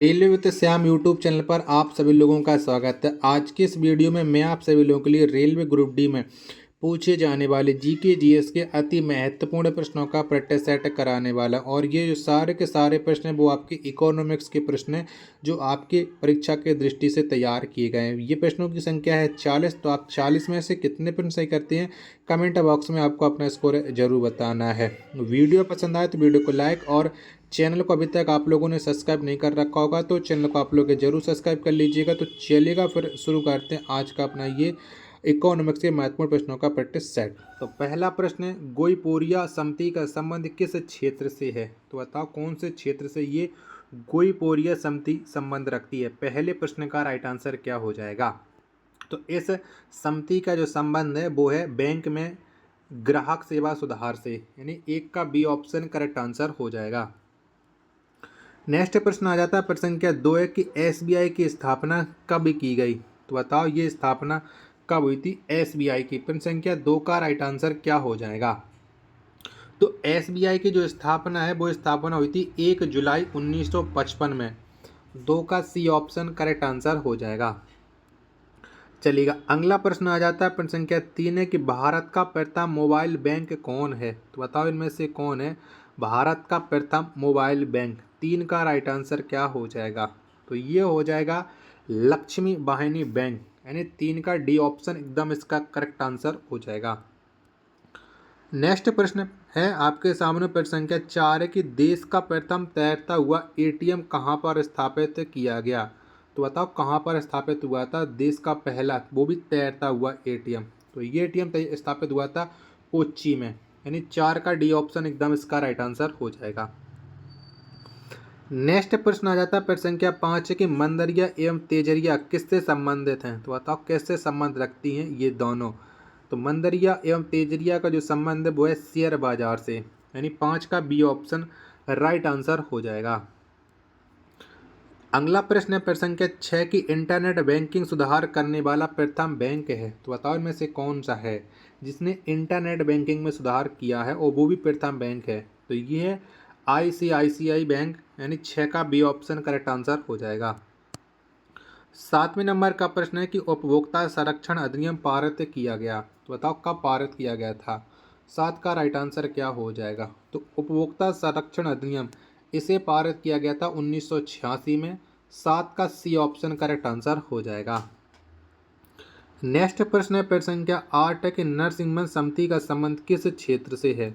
Railway with Shyam YouTube channel पर आप सभी लोगों का स्वागत है। आज के इस वीडियो में मैं आप सभी लोगों के लिए रेलवे ग्रुप डी में पूछे जाने वाले जीके जीएस के अति महत्वपूर्ण प्रश्नों का प्रैक्टिस सेट कराने वाला, और ये जो सारे के सारे प्रश्न हैं वो आपके इकोनॉमिक्स के प्रश्न हैं जो आपकी परीक्षा के दृष्टि से तैयार किए गए हैं। ये प्रश्नों की संख्या है 40। तो आप 40 में से कितने प्रश्न सही करते हैं कमेंट बॉक्स में आपको अपना स्कोर जरूर बताना है। वीडियो पसंद आए तो वीडियो को लाइक, और चैनल को अभी तक आप लोगों ने सब्सक्राइब नहीं कर रखा होगा तो चैनल को आप लोग जरूर सब्सक्राइब कर लीजिएगा। तो चलिएगा फिर शुरू करते हैं आज का अपना ये इकोनॉमिक्स के महत्वपूर्ण प्रश्नों का प्रैक्टिस सेट। तो पहला प्रश्न है, गोईपोरिया समिति का संबंध किस क्षेत्र से है? तो बताओ कौन से क्षेत्र से ये गोईपोरिया समिति संबंध रखती है। पहले प्रश्न का राइट आंसर क्या हो जाएगा? तो इस समिति का जो संबंध है वो है बैंक में ग्राहक सेवा सुधार से, यानी एक का बी ऑप्शन करेक्ट आंसर हो जाएगा। नेक्स्ट प्रश्न आ जाता है प्रश्न संख्या 2 है कि एसबीआई की स्थापना कब की गई? तो बताओ ये स्थापना कब हुई थी एसबीआई की। प्रश्न संख्या 2 का राइट आंसर क्या हो जाएगा? तो एसबीआई की जो स्थापना है वो स्थापना हुई थी 1 जुलाई 1955 में। 2 का सी ऑप्शन करेक्ट आंसर हो जाएगा। चलिएगा अगला प्रश्न आ जाता है प्रश्न संख्या 3 है कि भारत का प्रथम मोबाइल बैंक कौन है? तो बताओ इनमें से कौन है भारत का प्रथम मोबाइल बैंक? 3 का राइट आंसर क्या हो जाएगा? तो ये हो जाएगा लक्ष्मी वाहिनी बैंक, यानी 3 का डी ऑप्शन एकदम इसका करेक्ट आंसर हो जाएगा। नेक्स्ट प्रश्न है आपके सामने प्रश्न संख्या 4 है कि देश का प्रथम तैरता हुआ एटीएम कहाँ पर स्थापित किया गया? तो बताओ कहाँ पर स्थापित हुआ था देश का पहला वो भी तैरता हुआ एटीएम? तो ये एटीएम स्थापित हुआ था कोच्चि में, यानी 4 का डी ऑप्शन एकदम इसका राइट आंसर हो जाएगा। नेक्स्ट प्रश्न आ जाता है प्रश्न संख्या 5 है कि मंदरिया एवं तेजरिया किससे संबंधित हैं? तो बताओ कैसे संबंध रखती हैं ये दोनों? तो मंदरिया एवं तेजरिया का जो संबंध है वो है शेयर बाजार से, यानी 5 का बी ऑप्शन राइट आंसर हो जाएगा। अगला प्रश्न है प्रश्न संख्या 6 की इंटरनेट बैंकिंग सुधार करने वाला प्रथम बैंक है? तो बताओ इनमें से कौन सा है जिसने इंटरनेट बैंकिंग में सुधार किया है और वो भी प्रथम बैंक है? तो ये है आईसीआईसीआई बैंक, यानी 6 का बी ऑप्शन करेक्ट आंसर हो जाएगा। 7वें नंबर का प्रश्न है कि उपभोक्ता संरक्षण अधिनियम पारित किया गया? तो बताओ कब पारित किया गया था? 7 का राइट आंसर क्या हो जाएगा? तो उपभोक्ता संरक्षण अधिनियम इसे पारित किया गया था 1986 में। 7 का सी ऑप्शन करेक्ट आंसर हो जाएगा। नेक्स्ट प्रश्न है प्रश्न संख्या 8 है कि नरसिम्हन समिति का संबंध किस क्षेत्र से है?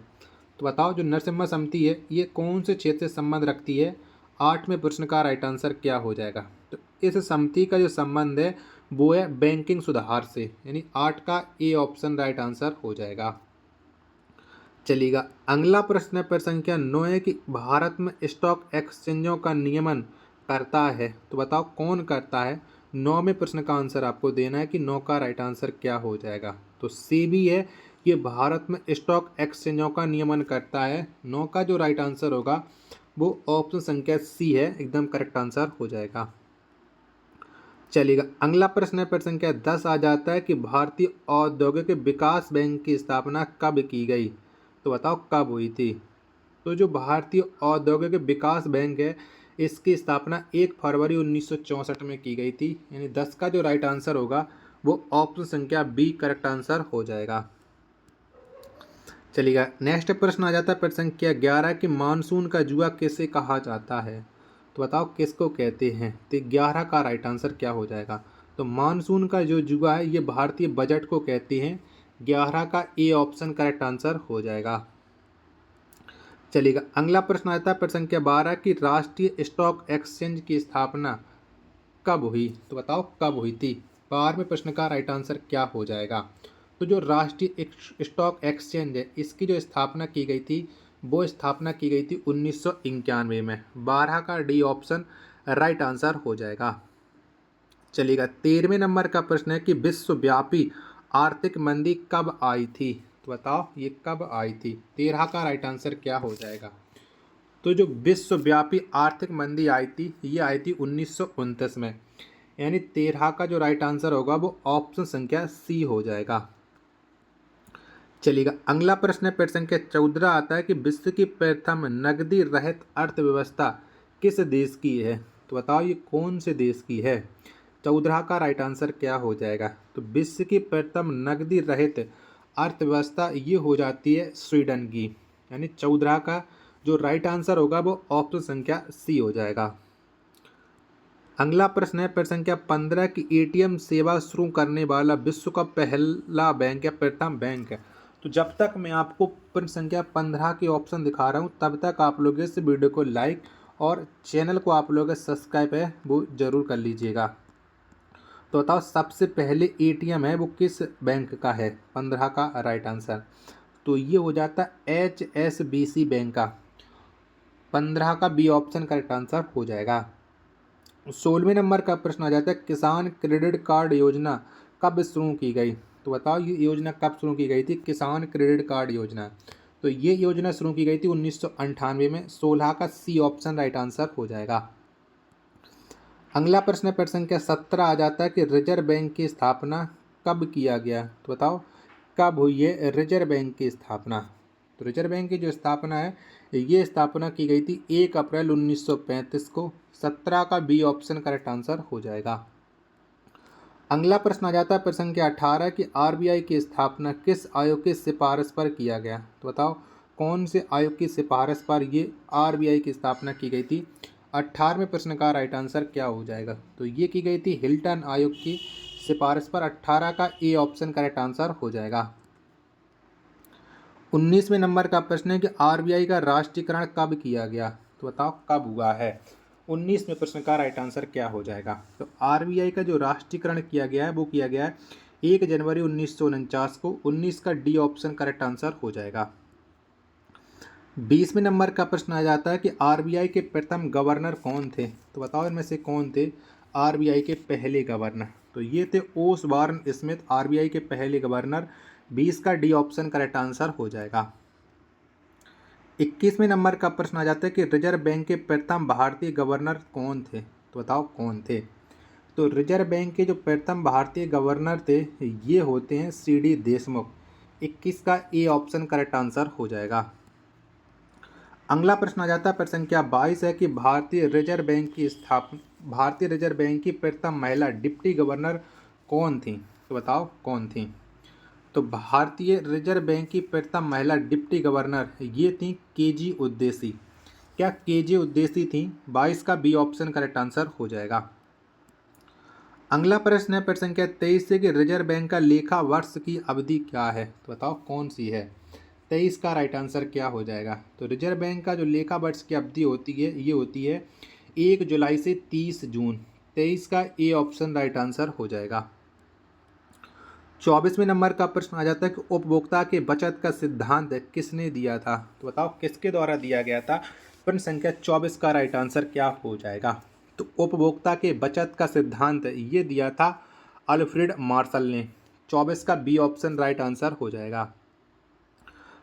तो बताओ जो नरसिम्हा समिति है ये कौन से क्षेत्र से संबंध रखती है? 8वें प्रश्न का राइट आंसर क्या हो जाएगा? तो इस समिति का जो संबंध है वो है बैंकिंग सुधार से, यानी 8 का ए ऑप्शन राइट आंसर हो जाएगा। चलिएगा अगला प्रश्न है प्रश्न संख्या 9 है कि भारत में स्टॉक एक्सचेंजों का नियमन करता है? तो बताओ कौन करता है? 9वें प्रश्न का आंसर आपको देना है कि 9 का राइट आंसर क्या हो जाएगा? तो सी भी है, ये भारत में स्टॉक एक्सचेंजों का नियमन करता है। 9 का जो राइट आंसर होगा वो ऑप्शन संख्या सी है, एकदम करेक्ट आंसर हो जाएगा। चलिएगा अगला प्रश्न है प्रश्न संख्या 10 आ जाता है कि भारतीय औद्योगिक विकास बैंक की स्थापना कब की गई? तो बताओ कब हुई थी? तो जो भारतीय औद्योगिक विकास बैंक है इसकी स्थापना 1 फरवरी 1964 में की गई थी, यानी 10 का जो राइट आंसर होगा वो ऑप्शन संख्या बी करेक्ट आंसर हो जाएगा। चलिएगा नेक्स्ट प्रश्न आ जाता है प्रश्न संख्या 11 कि मानसून का जुआ किसे कहा जाता है? तो बताओ किसको कहते हैं? तो 11 का राइट आंसर क्या हो जाएगा? तो मानसून का जो जुआ है ये भारतीय बजट को कहते हैं। 11 का ए ऑप्शन करेक्ट आंसर हो जाएगा। चलिएगा अगला प्रश्न आता है प्रश्न संख्या 12 की राष्ट्रीय स्टॉक एक्सचेंज की स्थापना कब हुई? तो बताओ कब हुई थी? 12वें प्रश्न का राइट आंसर क्या हो जाएगा? तो जो राष्ट्रीय स्टॉक एक्सचेंज है इसकी जो स्थापना की गई थी वो स्थापना की गई थी 1991 में। 12 का डी ऑप्शन राइट आंसर हो जाएगा। चलिएगा 13वें नंबर का प्रश्न है कि विश्वव्यापी आर्थिक मंदी कब आई थी? तो बताओ ये कब आई थी? 13 का राइट आंसर क्या हो जाएगा? तो जो विश्वव्यापी आर्थिक मंदी आई थी ये आई थी 1929 में, यानी 13 का जो राइट आंसर होगा वो ऑप्शन संख्या सी हो जाएगा। चलिएगा अगला प्रश्न है प्रश्न संख्या 14 आता है कि विश्व की प्रथम नकदी रहित अर्थव्यवस्था किस देश की है? तो बताओ ये कौन से देश की है। 14 का राइट आंसर क्या हो जाएगा। तो विश्व की प्रथम नकदी रहित अर्थव्यवस्था ये हो जाती है स्वीडन की, यानी 14 का जो राइट आंसर होगा वो ऑप्शन संख्या सी हो जाएगा। अगला प्रश्न है प्रश्न संख्या 15 की एटीएम सेवा शुरू करने वाला विश्व का पहला बैंक या प्रथम बैंक है। तो जब तक मैं आपको प्रश्न संख्या 15 के ऑप्शन दिखा रहा हूँ तब तक आप लोग इस वीडियो को लाइक और चैनल को आप लोग सब्सक्राइब है वो जरूर कर लीजिएगा। तो बताओ सबसे पहले एटीएम है वो किस बैंक का है। 15 का राइट आंसर तो ये हो जाता है HSBC बैंक का। 15 का बी ऑप्शन करेक्ट आंसर हो जाएगा। 16वें नंबर का प्रश्न आ जाता है किसान क्रेडिट कार्ड योजना कब शुरू की गई। तो बताओ ये योजना कब शुरू की गई थी। किसान क्रेडिट कार्ड योजना तो ये योजना शुरू की गई थी 1998 में। 16 का सी ऑप्शन राइट आंसर हो जाएगा। अगला प्रश्न प्रश्न संख्या 17 आ जाता है कि रिजर्व बैंक की स्थापना कब किया गया। तो बताओ कब हुई है रिजर्व बैंक की स्थापना। तो रिजर्व बैंक की जो स्थापना है ये स्थापना की गई थी 1 अप्रैल 1935 को। 17 का बी ऑप्शन करेक्ट आंसर हो जाएगा। अगला प्रश्न आ जाता है प्रश्न संख्या 18 की आरबीआई की स्थापना किस आयोग की सिफारिश पर किया गया। तो बताओ कौन से आयोग की सिफारिश पर ये आरबीआई की स्थापना की गई थी। 18वें प्रश्न का राइट आंसर क्या हो जाएगा। तो ये की गई थी हिल्टन आयोग की सिफारिश पर। 18 का ए ऑप्शन करेक्ट आंसर हो जाएगा। 19वें नंबर का प्रश्न है कि आरबीआई का राष्ट्रीयकरण कब किया गया। तो बताओ कब हुआ है। 19वें प्रश्न का राइट आंसर क्या हो जाएगा। तो आरबीआई का जो राष्ट्रीयकरण किया गया है वो किया गया है 1 जनवरी 1949 को। 19 का डी ऑप्शन करेक्ट आंसर हो जाएगा। 20वें नंबर का प्रश्न आ जाता है कि आरबीआई के प्रथम गवर्नर कौन थे। तो बताओ इनमें से कौन थे आरबीआई के पहले गवर्नर। तो ये थे ओसबॉर्न स्मिथ आरबीआई के पहले गवर्नर। 20 का डी ऑप्शन करेक्ट आंसर हो जाएगा। 21वें नंबर का प्रश्न आ जाता है कि रिजर्व बैंक के प्रथम भारतीय गवर्नर कौन थे। तो बताओ कौन थे। तो रिजर्व बैंक के जो प्रथम भारतीय गवर्नर थे ये होते हैं सीडी देशमुख। 21 का ए ऑप्शन करेक्ट आंसर हो जाएगा। अगला प्रश्न आ जाता है प्रश्न संख्या 22 है कि भारतीय रिजर्व बैंक की प्रथम महिला डिप्टी गवर्नर कौन थी। तो बताओ कौन थी। तो भारतीय रिजर्व बैंक की प्रथम महिला डिप्टी गवर्नर ये थी केजी उद्देसी। क्या केजी उद्देसी थी। 22 का बी ऑप्शन करेक्ट आंसर हो जाएगा। अगला प्रश्न है प्रश्न संख्या 23 से कि रिजर्व बैंक का लेखा वर्ष की अवधि क्या है। तो बताओ कौन सी है। 23 का राइट आंसर क्या हो जाएगा। तो रिजर्व बैंक का जो लेखा वर्ष की अवधि होती है ये होती है 1 जुलाई से 30 जून। 23 का ए ऑप्शन राइट आंसर हो जाएगा। 24वें नंबर का प्रश्न आ जाता है कि उपभोक्ता के बचत का सिद्धांत किसने दिया था। तो बताओ किसके द्वारा दिया गया था। प्रश्न संख्या 24 का राइट आंसर क्या हो जाएगा। तो उपभोक्ता के बचत का सिद्धांत ये दिया था अल्फ्रेड मार्शल ने। 24 का बी ऑप्शन राइट आंसर हो जाएगा।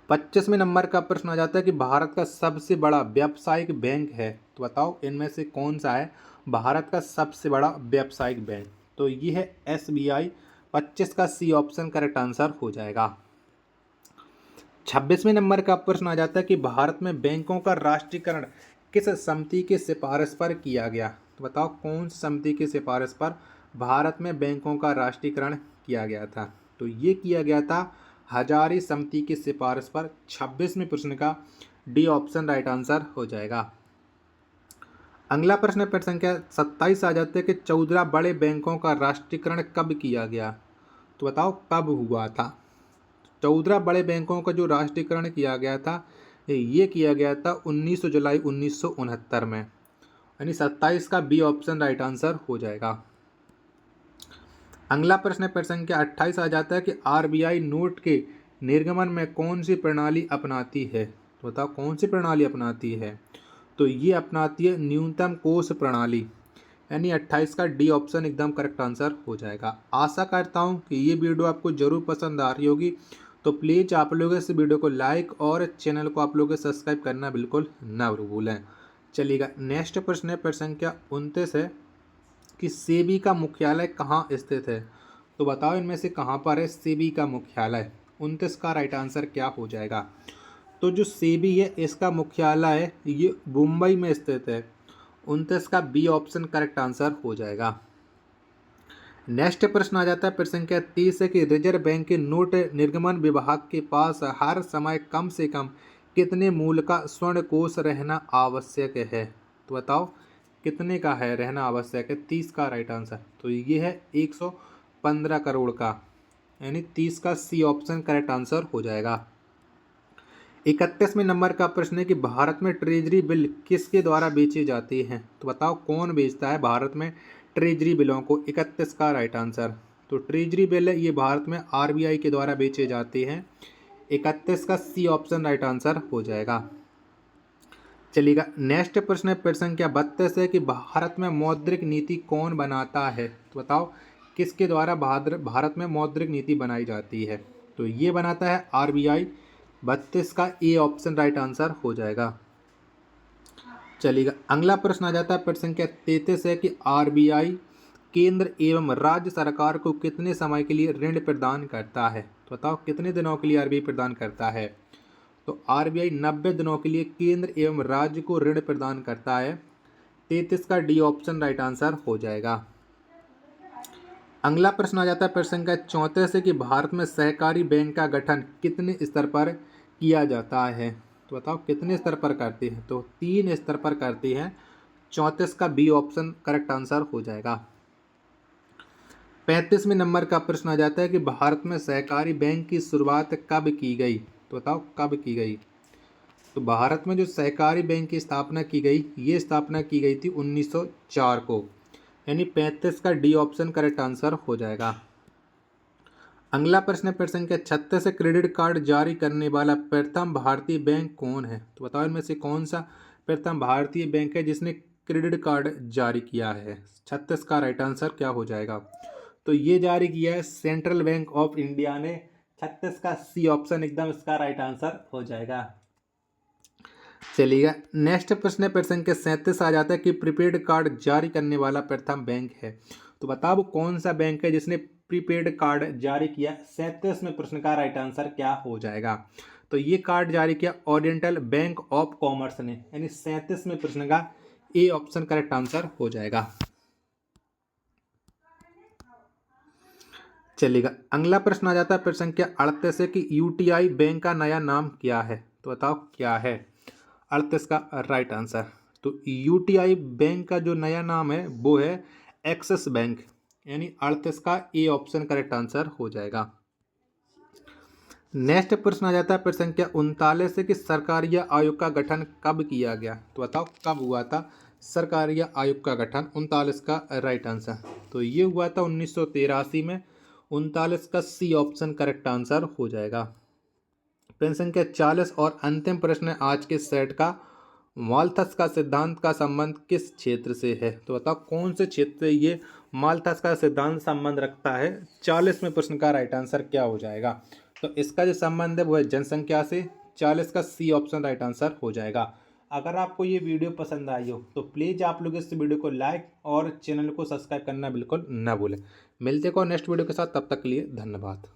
25वें नंबर का प्रश्न आ जाता है कि भारत का सबसे बड़ा व्यावसायिक बैंक है। तो बताओ इनमें से कौन सा है भारत का सबसे बड़ा व्यावसायिक बैंक। तो ये है एसबीआई। 25 का सी ऑप्शन करेक्ट आंसर हो जाएगा। 26वें नंबर का प्रश्न आ जाता है कि भारत में बैंकों का राष्ट्रीयकरण किस समिति की सिफारिश पर किया गया। तो बताओ कौन सी समिति की सिफारिश पर भारत में बैंकों का राष्ट्रीयकरण किया गया था। तो ये किया गया था हजारी समिति की सिफारिश पर। 26वें प्रश्न का डी ऑप्शन राइट आंसर हो जाएगा। अगला प्रश्न प्रश्न संख्या 27 आ जाते हैं कि 14 बड़े बैंकों का राष्ट्रीयकरण कब किया गया। तो बताओ कब हुआ था। 14 बड़े बैंकों का जो राष्ट्रीयकरण किया गया था ये किया गया था 19 जुलाई 1969 में। यानी 27 का बी ऑप्शन राइट आंसर हो जाएगा। अगला प्रश्न प्रश्न संख्या 28 आ जाता है कि आरबीआई नोट के निर्गमन में कौन सी प्रणाली अपनाती है। तो बताओ कौन सी प्रणाली अपनाती है। तो ये अपनाती है न्यूनतम कोष प्रणाली। यानी 28 का डी ऑप्शन एकदम करेक्ट आंसर हो जाएगा। आशा करता हूँ कि ये वीडियो आपको ज़रूर पसंद आ रही होगी। तो प्लीज़ आप लोग इस वीडियो को लाइक और चैनल को आप लोग सब्सक्राइब करना बिल्कुल ना भूलें। चलिएगा नेक्स्ट प्रश्न है प्रश्न संख्या 29 है कि सेबी का मुख्यालय कहाँ स्थित है। तो बताओ इनमें से कहाँ पर है सेबी का मुख्यालय। 29 का राइट आंसर क्या हो जाएगा। तो जो सेबी है इसका मुख्यालय ये मुंबई में स्थित है। 29 का बी ऑप्शन करेक्ट आंसर हो जाएगा। नेक्स्ट प्रश्न आ जाता है प्रश्न संख्या 30 है कि रिजर्व बैंक के नोट निर्गमन विभाग के पास हर समय कम से कम कितने मूल्य का स्वर्ण कोष रहना आवश्यक है। तो बताओ कितने का है रहना आवश्यक है। 30 का राइट आंसर, तो ये है 115 करोड़ का, यानी 30 का सी ऑप्शन करेक्ट आंसर हो जाएगा। 31वें नंबर का प्रश्न है कि भारत में ट्रेजरी बिल किसके द्वारा बेचे जाते हैं। तो बताओ कौन बेचता है भारत में ट्रेजरी बिलों को। 31 का राइट आंसर, तो ट्रेजरी बिल ये भारत में आरबीआई के द्वारा बेचे जाते हैं। 31 का सी ऑप्शन राइट आंसर हो जाएगा। चलिएगा नेक्स्ट प्रश्न है प्रश्न संख्या 32 है कि भारत में मौद्रिक नीति कौन बनाता है। तो बताओ किसके द्वारा भारत में मौद्रिक नीति बनाई जाती है। तो ये बनाता है आरबीआई। 32 का ए ऑप्शन राइट आंसर हो जाएगा। चलिएगा अगला प्रश्न आ जाता है प्रश्न संख्या 33 है कि आरबीआई केंद्र एवं राज्य सरकार को कितने समय के लिए ऋण प्रदान करता है। तो बताओ कितने दिनों के लिए आरबीआई प्रदान करता है। तो आरबीआई 90 दिनों के लिए केंद्र एवं राज्य को ऋण प्रदान करता है। 33 का डी ऑप्शन राइट आंसर हो जाएगा। अगला प्रश्न आ जाता है प्रश्न संख्या 34 है कि भारत में सहकारी बैंक का गठन कितने स्तर पर किया जाता है। तो बताओ कितने स्तर पर करते हैं। तो 3 स्तर पर करते हैं। 34 का बी ऑप्शन करेक्ट आंसर हो जाएगा। 35वें नंबर का प्रश्न आ जाता है कि भारत में सहकारी बैंक की शुरुआत कब की गई। तो बताओ कब की गई। तो भारत में जो सहकारी बैंक की स्थापना की गई, ये स्थापना की गई थी 1904 को, यानी 35 का डी ऑप्शन करेक्ट आंसर हो जाएगा। अगला प्रश्न है प्रश्न संख्या 36 से क्रेडिट कार्ड जारी करने वाला प्रथम भारतीय बैंक कौन है। तो बताओ इनमें से कौन सा प्रथम भारतीय बैंक है जिसने क्रेडिट कार्ड जारी किया है। 36 का राइट आंसर क्या हो जाएगा। तो ये जारी किया है सेंट्रल बैंक ऑफ इंडिया ने। 36 का सी ऑप्शन एकदम इसका राइट आंसर हो जाएगा। चलिएगा नेक्स्ट प्रश्न है प्रश्न संख्या 37 आ जाता है कि प्रीपेड कार्ड जारी करने वाला प्रथम बैंक है। तो बताओ कौन सा बैंक है जिसने प्रीपेड कार्ड जारी किया। 37वें प्रश्न का राइट आंसर क्या हो जाएगा। तो ये कार्ड जारी किया ओरिएंटल बैंक ऑफ कॉमर्स ने, यानी 37वें प्रश्न का ए ऑप्शन करेक्ट आंसर हो जाएगा। चलिएगा अगला प्रश्न आ जाता है प्रश्न संख्या 38 है कि यूटीआई बैंक का नया नाम क्या है। तो बताओ क्या है। 38 का राइट आंसर, तो यूटीआई बैंक का जो नया नाम है वो है एक्सिस बैंक, यानी 38 का ए ऑप्शन करेक्ट आंसर हो जाएगा। नेक्स्ट प्रश्न आ जाता है प्रश्न संख्या 39 है कि सरकारिया आयोग का गठन कब किया गया। तो बताओ कब हुआ था सरकारिया आयोग का गठन। 39 का राइट आंसर, तो ये हुआ था 1983 में। 39 का सी ऑप्शन करेक्ट आंसर हो जाएगा। प्रश्न संख्या 40 और अंतिम प्रश्न है आज के सेट का, माल्थस का सिद्धांत का संबंध किस क्षेत्र से है। तो बताओ कौन से क्षेत्र से ये माल्थस का सिद्धांत संबंध रखता है। 40वें प्रश्न का राइट आंसर क्या हो जाएगा। तो इसका जो संबंध है वो है जनसंख्या से। 40 का सी ऑप्शन राइट आंसर हो जाएगा। अगर आपको ये वीडियो पसंद आई हो तो प्लीज़ आप लोग इस वीडियो को लाइक और चैनल को सब्सक्राइब करना बिल्कुल ना भूलें। मिलते को नेक्स्ट वीडियो के साथ, तब तक के लिए धन्यवाद।